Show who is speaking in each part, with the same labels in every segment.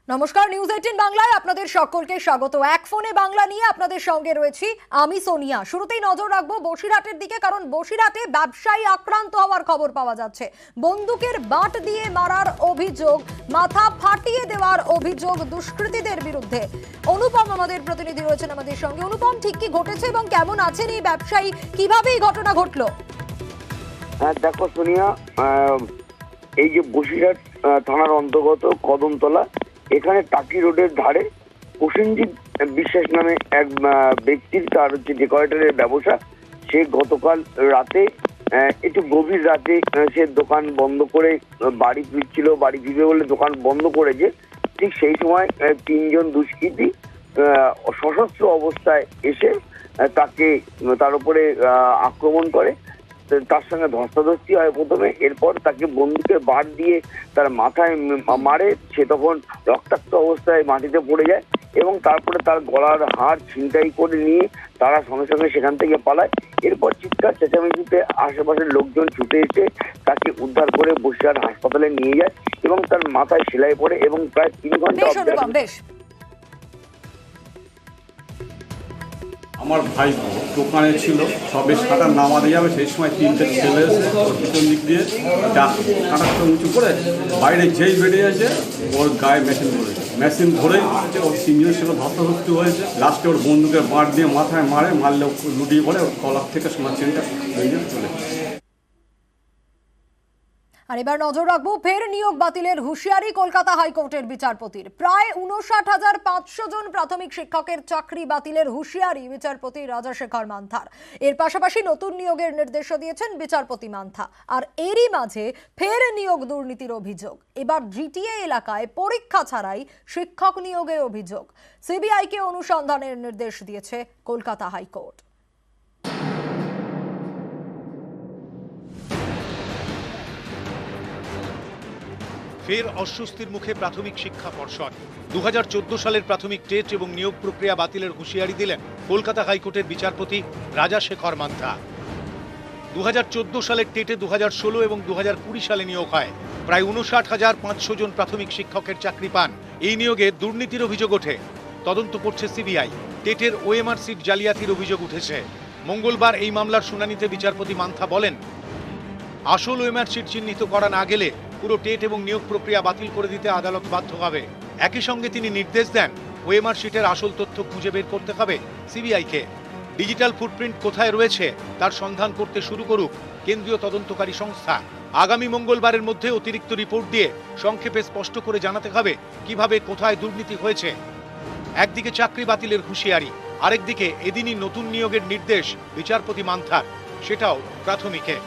Speaker 1: নমস্কার, নিউজ 18 বাংলায় আপনাদের সকলকে স্বাগত। এক ফোনে বাংলা নিয়ে আপনাদের সঙ্গে রয়েছি আমি সোনিয়া। শুরুতেই নজর রাখবো বসিরহাটের দিকে, কারণ বসিরহাটে ব্যবসায়ী আক্রান্ত হওয়ার খবর পাওয়া যাচ্ছে। বন্দুকের বাট দিয়ে মারার অভিযোগ, মাথা ফাটিয়ে দেওয়ার অভিযোগ দুষ্কৃতীদের বিরুদ্ধে। অনুপম আমাদের প্রতিনিধি রয়েছেন আমাদের সঙ্গে। অনুপম, ঠিক কি ঘটেছে এবং কেমন আছেন এই ব্যবসায়ী, কিভাবে এই ঘটনা ঘটলো?
Speaker 2: দেখো সোনিয়া, এই যে বসিরহাট থানার অন্তর্গত কদমতলা, এখানে টাকি রোডের ধারে প্রসেনজিৎ বিশ্বাস নামে এক ব্যক্তির, তার হচ্ছে ডেকোরেটরের ব্যবসা। সে গতকাল রাতে, একটু গভীর রাতে, সে দোকান বন্ধ করে বাড়ি ফিরছিল। বাড়ি ফিরবে বলে দোকান বন্ধ করেছে, ঠিক সেই সময় তিনজন দুষ্কৃতী সশস্ত্র অবস্থায় এসে তার উপরে আক্রমণ করে। তার সঙ্গে ধস্তাধস্তি হয় প্রথমে, এরপর তাকে বন্দুকের বাট দিয়ে তার মাথায় মারে। সে তখন রক্তাক্ত অবস্থায় মাটিতে পড়ে যায় এবং তারপরে তার গলার হাড় ছিনতাই করে নিয়ে তারা সঙ্গে সঙ্গে সেখান থেকে পালায়। এরপর চিৎকার চেঁচামেচিতে আশেপাশের লোকজন ছুটে এসে তাকে উদ্ধার করে বসিরহাট হাসপাতালে নিয়ে যায় এবং তার মাথায় সেলাই পড়ে এবং প্রায় 3 ঘন্টা।
Speaker 3: আমার ভাই দোকানে ছিল, সবে শাটার নামাতে যাবে, সেই সময় 3টে ছেলে এসে ওর পিছন দিক দিয়ে কাঁটাটা উঁচু করে বাইরে যেই বেরিয়ে আছে ওর গায়ে মেশিন ধরেই ওর 3জন ছিল ধস্তাধস্তি হয়েছে। লাস্টে ওর বন্দুকের বাঁট দিয়ে মাথায় মারলে লুটিয়ে পড়ে, ওর কলার থেকে সোনার চেনটা বেরিয়ে চলে।
Speaker 1: আর এবার নজর রাখবো ফের নিয়োগ বাতিলের হুঁশিয়ারি কলকাতা হাইকোর্টের বিচারপতির। প্রায় 59,500 জন প্রাথমিক শিক্ষকের চাকরি বাতিলের হুঁশিয়ারি বিচারপতি রাজাশেখর মান্থার। এর পাশাপাশি নতুন নিয়োগের নির্দেশও দিয়েছেন বিচারপতি মান্থা। আর এরই মাঝে ফের নিয়োগ দুর্নীতির অভিযোগ। এবার জিটিএ এলাকায় পরীক্ষা ছাড়াই শিক্ষক নিয়োগের অভিযোগ। সিবিআইকে অনুসন্ধানের নির্দেশ দিয়েছে কলকাতা হাইকোর্ট।
Speaker 4: ফের অস্বস্তির মুখে প্রাথমিক শিক্ষা পর্ষদ। 2014 সালের প্রাথমিক টেট এবং নিয়োগ প্রক্রিয়া বাতিলের হুঁশিয়ারি দিলেন কলকাতা হাইকোর্টের বিচারপতি রাজাশেখর মান্থা। 2014 সালের টেটে 2016 এবং 2020 সালে নিয়োগ হয়। প্রায় 59,500 জন প্রাথমিক শিক্ষকের চাকরি পান। এই নিয়োগে দুর্নীতির অভিযোগ ওঠে। তদন্ত করছে সিবিআই। টেটের ওএমআর সিট জালিয়াতির অভিযোগ উঠেছে। মঙ্গলবার এই মামলার শুনানিতে বিচারপতি মান্থা বলেন, আসল ওএমআর সিট চিহ্নিত করা না গেলে পুরো টেট এবং নিয়োগ প্রক্রিয়া বাতিল করে দিতে আদালত বাধ্য হবে। একই সঙ্গে তিনি নির্দেশ দেন ওএমআর শিটের আসল তথ্য খুঁজে বের করতে হবে সিবিআইকে। ডিজিটাল ফুটপ্রিন্ট কোথায় রয়েছে তার সন্ধান করতে শুরু করুক কেন্দ্রীয় তদন্তকারী সংস্থা। আগামী মঙ্গলবারের মধ্যে অতিরিক্ত রিপোর্ট দিয়ে সংক্ষেপে স্পষ্ট করে জানাতে হবে কিভাবে কোথায় দুর্নীতি হয়েছে। একদিকে চাকরি বাতিলের হুঁশিয়ারি, আরেকদিকে এদিনই নতুন নিয়োগের নির্দেশ বিচারপতি মান্থার, সেটাও প্রাথমিকে।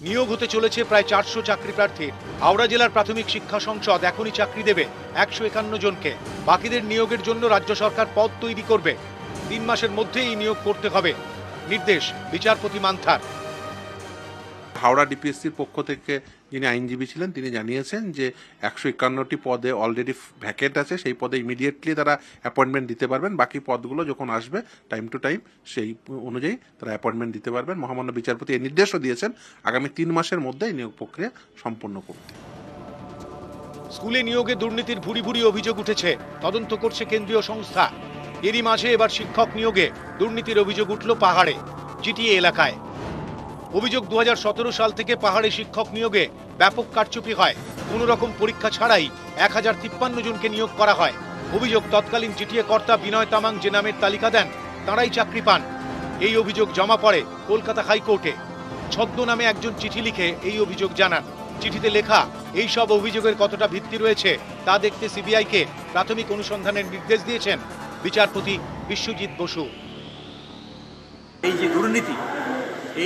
Speaker 4: নিয়োগ হতে চলেছে প্রায় 400 চাকরি প্রার্থীর। হাওড়া জেলার প্রাথমিক শিক্ষা সংসদ এখনই চাকরি দেবে 151 জনকে। বাকিদের নিয়োগের জন্য রাজ্য সরকার পদ তৈরি করবে। 3 মাসের মধ্যে এই নিয়োগ করতে হবে, নির্দেশ বিচারপতি মান্থার।
Speaker 5: হাওড়া ডিপিএসসির পক্ষ থেকে যিনি আইনজীবী ছিলেন তিনি জানিয়েছেন যে 151টি পদে অলরেডি ভ্যাকেন্ট আছে, সেই পদে ইমিডিয়েটলি তারা অ্যাপয়েন্টমেন্ট দিতে পারবেন। বাকি পদগুলো যখন আসবে টাইম টু টাইম সেই অনুযায়ী তারা অ্যাপয়েন্টমেন্ট দিতে পারবেন। মহামান্য বিচারপতি এই নির্দেশও দিয়েছেন আগামী 3 মাসের মধ্যে এই নিয়োগ প্রক্রিয়া সম্পন্ন করতে।
Speaker 4: স্কুলে নিয়োগে দুর্নীতির ভুরি ভুরি অভিযোগ উঠেছে, তদন্ত করছে কেন্দ্রীয় সংস্থা। এরই মাঝে এবার শিক্ষক নিয়োগে দুর্নীতির অভিযোগ উঠল পাহাড়ে, জিটিএ এলাকায়। অভিযোগ 2017 সাল থেকে পাহাড়ে শিক্ষক নিয়োগে ব্যাপক কারচুপি হয়। কোনো রকম পরীক্ষা ছাড়াই 1053 জনকে নিয়োগ করা হয়। অভিযোগ, তৎকালীন জিটিএ কর্তা বিনয় তামাং যে নামের তালিকা দেন তাঁরাই চাকরি পান। এই অভিযোগ জমা পড়ে কলকাতা হাইকোর্টে। ছদ্মনামে একজন চিঠি লিখে এই অভিযোগ জানান। চিঠিতে লেখা এই সব অভিযোগের কতটা ভিত্তি রয়েছে তা দেখতে সিবিআইকে প্রাথমিক অনুসন্ধানের নির্দেশ দিয়েছেন বিচারপতি বিশ্বজিৎ বসু।
Speaker 6: এই যে দুর্নীতি,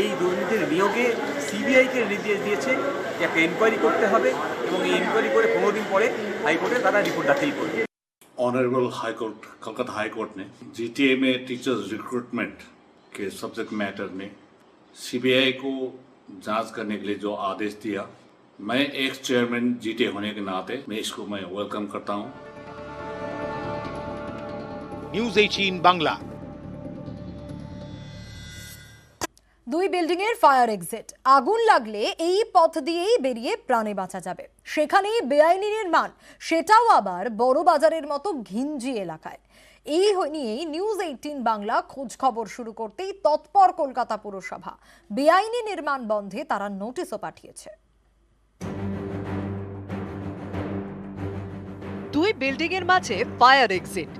Speaker 6: এই দুর্নীতির নিয়োগে সিবিআইকে নির্দেশ দিয়েছে যে একটা এনকোয়ারি করতে হবে এবং এই এনকোয়ারি করে 15 দিন পরে হাইকোর্টে তারা রিপোর্ট দাখিল করবে।
Speaker 7: ऑनरेबल हाईकोर्ट कलकत्ता हाईकोर्ट ने जीटीए में टीचर्स रिक्रूटमेंट के सब्जेक्ट मैटर में सीबीआई को जांच करने के लिए जो आदेश दिया, मैं एक्स चेयरमैन जीटीए होने के नाते मैं वेलकम करता हूं।
Speaker 4: নিউজ 18 বাংলা।
Speaker 1: দুই বিল্ডিং এর ফায়ার এক্সিট, আগুন লাগলে এই পথ দিয়েই বেরিয়ে প্রাণে বাঁচা যাবে, সেখানেই বেআইনি নির্মাণ, সেটাও আবার বড় বাজারের মতো ঘিঞ্জি এলাকায়। এই নিয়েই নিউজ 18 বাংলা খোঁজ খবর শুরু করতেই তৎপর কলকাতা পুরসভা। বেআইনি নির্মাণ বন্ধে তারা নোটিশও পাঠিয়েছে।
Speaker 8: দুই বিল্ডিং এর মাঝে ফায়ার এক্সিট,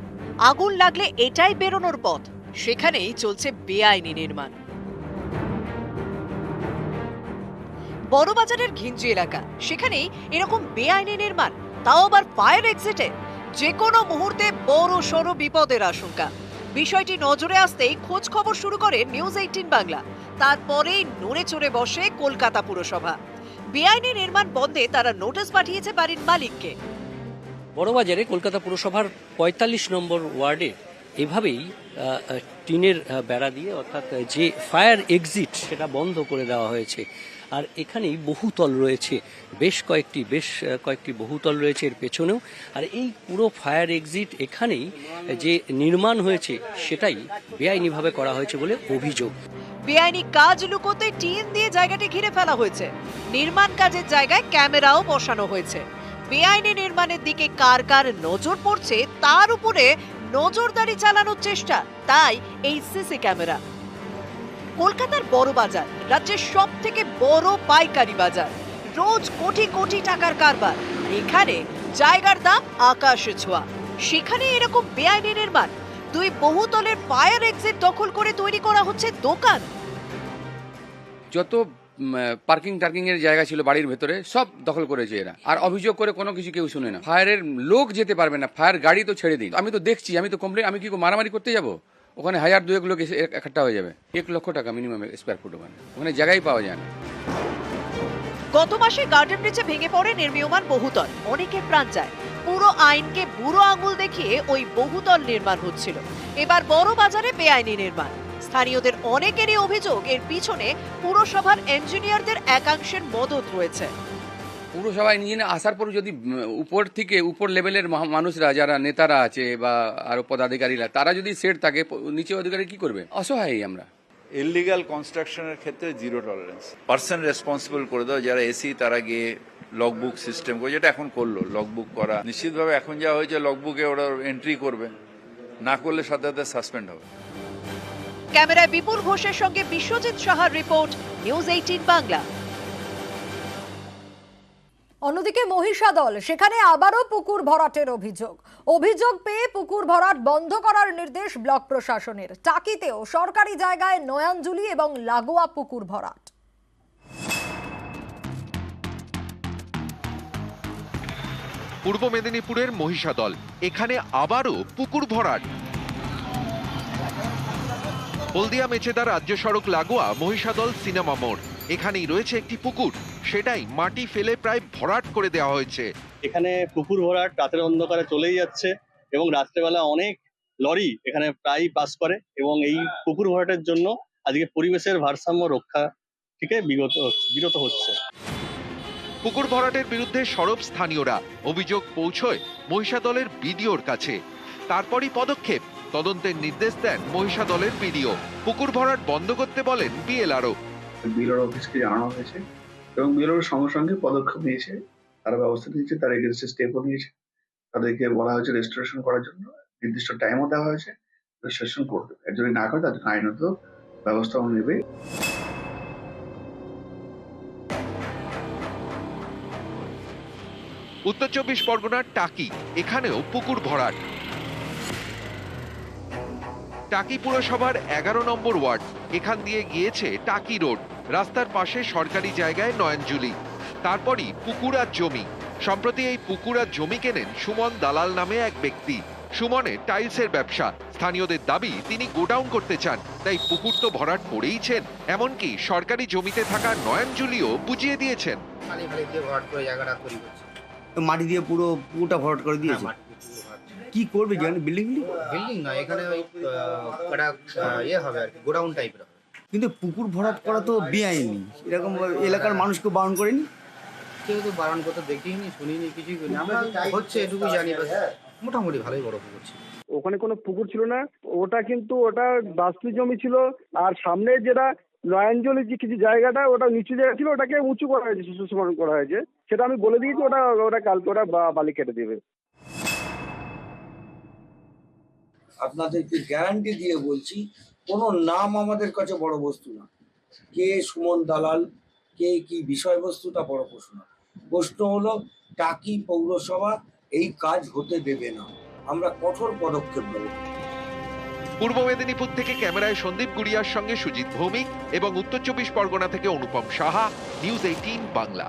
Speaker 8: আগুন লাগলে এটাই বেরোনোর পথ, সেখানেই চলছে বেআইনি নির্মাণ। বড়বাজারের ঘিঞ্জি এলাকা, সেখানেই এরকম বেআইনি নির্মাণ, তাও আবার ফায়ার এক্সিটে। যে কোনো মুহূর্তে বড় সড় বিপদের আশঙ্কা। বিষয়টি নজরে আসতেই খোঁজ খবর শুরু করে নিউজ 18 বাংলা। তারপরেই নড়ে চড়ে বসে কলকাতা পুরসভা। বেআইনি নির্মাণ বন্ধে তারা নোটিশ পাঠিয়েছে বাড়ির মালিককে।
Speaker 9: বড়বাজারে কলকাতা পুরসভার ৪৫ নম্বর ওয়ার্ডে এভাবেই টিনের বেড়া দিয়ে, অর্থাৎ যে ফায়ার এক্সিট সেটা বন্ধ করে দেওয়া হয়েছে। আর এখানেই বহুতল রয়েছে, বেশ কয়েকটি বহুতল রয়েছে এর পেছনেও। আর এই পুরো ফায়ার এক্সিট এখানেই যে নির্মাণ হয়েছে সেটাই বেআইনিভাবে করা হয়েছে বলে অভিযোগ।
Speaker 8: বেআইনি কাজ লুকোতে টিন দিয়ে জায়গাটি ঘিরে ফেলা হয়েছে। নির্মাণ কাজের জায়গায় ক্যামেরাও বসানো হয়েছে। বেআইনি নির্মাণের দিকে কার কার নজর পড়ছে তার উপরে নজরদারি চালানোর চেষ্টা, তাই এই সিসি ক্যামেরা। কলকাতার বড় বাজার রাজ্যের সব থেকে বড় পাইকারি বাজার, রোজ কোটি কোটি টাকার কারবার। এখানে জায়গার দাম আকাশে ছোঁয়া, সেখানে এরকম বেআইনি নির্মাণ। দুই বহুতলের ফায়ার এক্সিট দখল করে তৈরি করা হচ্ছে দোকান।
Speaker 10: যত পার্কিং টার্কিং এর জায়গা ছিল বাড়ির ভেতরে সব দখল করেছে এরা, আর অভিযোগ করে কোনো কিছু কেউ শুনে না। ফায়ারের লোক যেতে পারবে না, ফায়ার গাড়ি তো ছেড়ে দিন। আমি তো দেখছি, আমি তো কমপ্লেন, আমি কি মারামারি করতে যাব? ওখানে 1000-2000 লোক একটা হয়ে যাবে। 1 লক্ষ টাকা মিনিমাম স্কোয়ার ফুট, ওখানে জায়গায় পাওয়া যায় না।
Speaker 8: গত মাসে গার্ডেন ব্রিজে ভেঙে পড়ে নির্মীয়মান বহুতল, অনেকের প্রাণ যায়। পুরো আইনকে বুড়ো আঙুল দেখিয়ে ওই বহুতল নির্মাণ হচ্ছিল। এবার বড় বাজারে বেআইনি নির্মাণ। স্থানীয়দের অনেকেরই অভিযোগ এর পিছনে পুরসভার ইঞ্জিনিয়ারদের একাংশের মদত রয়েছে।
Speaker 10: পুরসভায় ইঞ্জিনিয়ার আসার পর যদি উপর লেভেলের মানুষরা, যারা নেতারা আছে বা আরো পদাধিকারীরা, তারা যদি সেট থাকে, নিচে অধিকারী কি করবে? অসহায় আমরা।
Speaker 11: ইললিগাল কনস্ট্রাকশনের ক্ষেত্রে জিরো টলারেন্স। পার্সন রেসপন্সিবল করে দাও, যারা এসি তারা গিয়ে লগবুক সিস্টেম করে, যেটা এখন করলো লগবুক করা। নিশ্চিতভাবে এখন যা হয়েছে লগবুকে ওরা এন্ট্রি করবে, না করলে সাথে সাথে সাসপেন্ড হবে।
Speaker 8: ক্যামেরায় বিপুল ঘোষের সঙ্গে বিশ্বজিৎ সাহার রিপোর্ট, নিউজ 18 বাংলা।
Speaker 1: অন্যদিকে মহিষাদল, সেখানে আবারও পুকুর ভরাটের অভিযোগ পেয়ে পুকুর ভরাট বন্ধ করার নির্দেশ ব্লক প্রশাসনের। টাকিতেও সরকারি জায়গায় নয়াঞ্জলি এবং লাগোয়া পুকুর ভরাট।
Speaker 12: পূর্ব মেদিনীপুরের মহিষাদল, এখানে আবারও পুকুর ভরাট। হলদিয়া মেচেদা রাজ্য সড়ক লাগোয়া মহিষাদল সিনেমা মোড়, এখানেই রয়েছে একটি পুকুর, সেটাই মাটি ফেলে প্রায় ভরাট করে দেওয়া হয়েছে।
Speaker 13: এখানে পুকুর ভরাট রাতের অন্ধকারে চলেই যাচ্ছে এবং রাত্রেবেলা অনেক লরি এখানে প্রায় পাস করে, এবং এই পুকুর ভরাটের জন্য আজকে পরিবেশের ভারসাম্য রক্ষা থেকে বিরত হচ্ছে।
Speaker 12: পুকুর ভরাটের বিরুদ্ধে সরব স্থানীয়রা, অভিযোগ পৌঁছয় মহিষাদলের বিডিওর কাছে। তারপরই পদক্ষেপ, তদন্তের নির্দেশ দেন মহিষাদলের বিডিও। পুকুর ভরাট বন্ধ করতে বলেন বিএলআরও।
Speaker 14: বিএলআর অফিসকে জানানো হয়েছে এবং বিএলআর সঙ্গে সঙ্গে পদক্ষেপ নিয়েছে, তারা ব্যবস্থা নিয়েছে, তার এগেইনস্টে স্টেপও নিয়েছে। তাদেরকে বলা হয়েছে রেস্টোরেশন করার জন্য, নির্দিষ্ট টাইমও দেওয়া হয়েছে, রেস্টোরেশন করবে। যদি না করে তাদের আইনত ব্যবস্থাও নেবে।
Speaker 12: উত্তর 24 পরগনার টাকি, এখানেও পুকুর ভরাট। টাকি পুরসভার 11 নম্বর ওয়ার্ড, এখান দিয়ে গিয়েছে টাকি রোড। রাস্তার পাশে সরকারি জায়গায় নয়াঞ্জলি, তারপরই পুকুর আর জমি। সম্প্রতি এই পুকুর আর জমি কেনেন সুমন দালাল নামে এক ব্যক্তি। সুমনের টাইলসের ব্যবসা, স্থানীয়দের দাবি তিনি গোডাউন করতে চান, তাই পুকুর তো ভরাট করেইছেন, এমনকি সরকারি জমিতে থাকা নয়াঞ্জলিও বুঝিয়ে দিয়েছেন।
Speaker 15: মাটি দিয়ে পুরো পুকুরটা ভরাট করে দিয়েছে। কি করবে জানেন? বিল্ডিং
Speaker 16: না, এখানে ওই ইয়ে হবে আর কি, গোডাউন টাইপের হবে।
Speaker 15: কিন্তু পুকুর ভরাট করা তো বেআইনি, এরকম এলাকার মানুষকে বারণ করেনি?
Speaker 16: কেউ তো বারণ করতে দেখিনি, শুনিনি, কিছুই করিনি। আমরা হচ্ছে এটুকু জানি, মোটামুটি ভালোই বড় পুকুর ছিল।
Speaker 17: ওখানে কোনো পুকুর ছিল না, ওটা কিন্তু ওটা বাস্তু জমি ছিল। আর সামনে যেটা নয়নজলির যে কিছু জায়গাটা ওটা নিচু জায়গা ছিল, ওটাকে উঁচু করা হয়েছে, সুসমান করা হয়েছে, সেটা আমি বলে দিয়েছি, ওটা কালকে ওরা বালি কেটে দেবে।
Speaker 15: আপনাদেরকে গ্যারান্টি দিয়ে বলছি, কোনো নাম আমাদের কাছে বড় বস্তু না। কে সুমন দালাল, কে কি বিষয়বস্তুটা বড় প্রশ্ন না। প্রশ্ন হলো টাকি পৌরসভা এই কাজ হতে দেবে না, আমরা কঠোর পদক্ষেপ নেব।
Speaker 12: পূর্ব মেদিনীপুর থেকে ক্যামেরায় সন্দীপ গুড়িয়ার সঙ্গে সুজিত ভৌমিক এবং উত্তর 24 পরগনা থেকে অনুপম সাহা, নিউজ 18 বাংলা।